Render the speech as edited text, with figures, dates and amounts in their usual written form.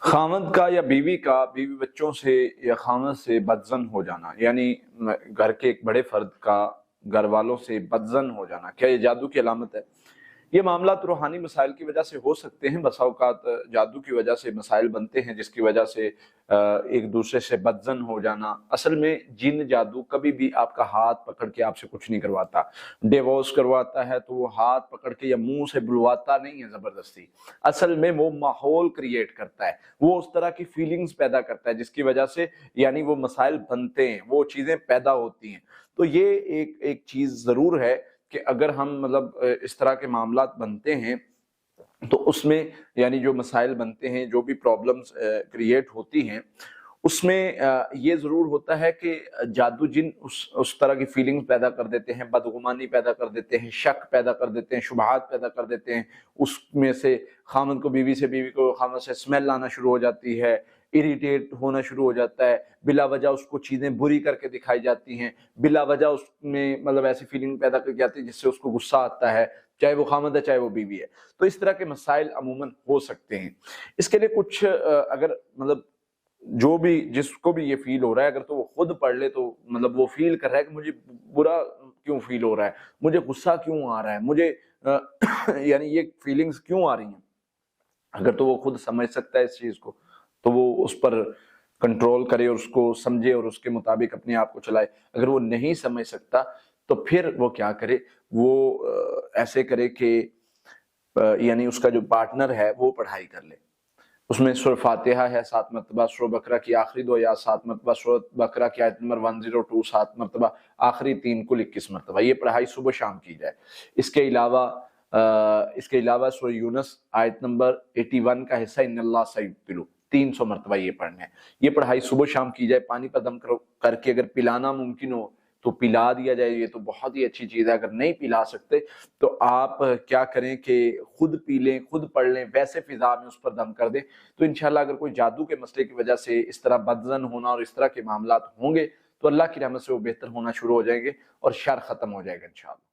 خاوند کا یا بیوی کا بیوی بچوں سے یا خاوند سے بدزن ہو جانا، یعنی گھر کے ایک بڑے فرد کا گھر والوں سے بدزن ہو جانا، کیا یہ جادو کی علامت ہے؟ یہ معاملات روحانی مسائل کی وجہ سے ہو سکتے ہیں، بسا اوقات جادو کی وجہ سے مسائل بنتے ہیں جس کی وجہ سے ایک دوسرے سے بدزن ہو جانا۔ اصل میں جن جادو کبھی بھی آپ کا ہاتھ پکڑ کے آپ سے کچھ نہیں کرواتا، ڈیورس کرواتا ہے تو وہ ہاتھ پکڑ کے یا منہ سے بلواتا نہیں ہے زبردستی، اصل میں وہ ماحول کریٹ کرتا ہے، وہ اس طرح کی فیلنگز پیدا کرتا ہے جس کی وجہ سے یعنی وہ مسائل بنتے ہیں، وہ چیزیں پیدا ہوتی ہیں۔ تو یہ ایک چیز ضرور ہے کہ اگر ہم اس طرح کے معاملات بنتے ہیں تو اس میں یعنی جو مسائل بنتے ہیں، جو بھی پرابلمز کریٹ ہوتی ہیں، اس میں یہ ضرور ہوتا ہے کہ جادو جن اس طرح کی فیلنگ پیدا کر دیتے ہیں، بدگمانی پیدا کر دیتے ہیں، شک پیدا کر دیتے ہیں، شبہات پیدا کر دیتے ہیں، اس میں سے خامد کو بیوی سے، بیوی کو خامد سے اسمیل آنا شروع ہو جاتی ہے، اریٹیٹ ہونا شروع ہو جاتا ہے، بلا وجہ اس کو چیزیں بری کر کے دکھائی جاتی ہیں، بلا وجہ اس میں ایسی فیلنگ پیدا کی جاتی ہے جس سے اس کو غصہ آتا ہے، چاہے وہ خامد ہے چاہے وہ بیوی ہے۔ تو اس طرح کے مسائل عموماً ہو سکتے ہیں۔ اس کے لیے کچھ اگر جو بھی جس کو بھی یہ فیل ہو رہا ہے، اگر تو وہ خود پڑھ لے تو وہ فیل کر رہا ہے کہ مجھے برا کیوں فیل ہو رہا ہے، مجھے غصہ کیوں آ رہا ہے، مجھے یعنی یہ فیلنگز کیوں آ رہی ہیں، اگر تو وہ خود سمجھ سکتا ہے اس چیز کو تو وہ اس پر کنٹرول کرے اور اس کو سمجھے اور اس کے مطابق اپنے آپ کو چلائے۔ اگر وہ نہیں سمجھ سکتا تو پھر وہ کیا کرے، وہ ایسے کرے کہ یعنی اس کا جو پارٹنر ہے وہ پڑھائی کر لے۔ اس میں سورہ فاتحہ ہے 7 مرتبہ، سورہ بقرہ کی آخری 2 یا 7 مرتبہ، سورہ بقرہ کی آیت نمبر 102 7 مرتبہ، آخری 3 کل 21 مرتبہ، یہ پڑھائی صبح شام کی جائے۔ اس کے علاوہ سورہ یونس آیت نمبر 81 کا حصہ ان اللہ سیبتلو 300 مرتبہ یہ پڑھنا ہے۔ یہ پڑھائی صبح شام کی جائے، پانی پر دم کر کے اگر پلانا ممکن ہو تو پلا دیا جائے، یہ تو بہت ہی اچھی چیز ہے۔ اگر نہیں پلا سکتے تو آپ کیا کریں کہ خود پی لیں، خود پڑھ لیں، ویسے فضا میں اس پر دم کر دیں۔ تو انشاءاللہ اگر کوئی جادو کے مسئلے کی وجہ سے اس طرح بدزن ہونا اور اس طرح کے معاملات ہوں گے تو اللہ کی رحمت سے وہ بہتر ہونا شروع ہو جائیں گے اور شر ختم ہو جائے گا انشاءاللہ۔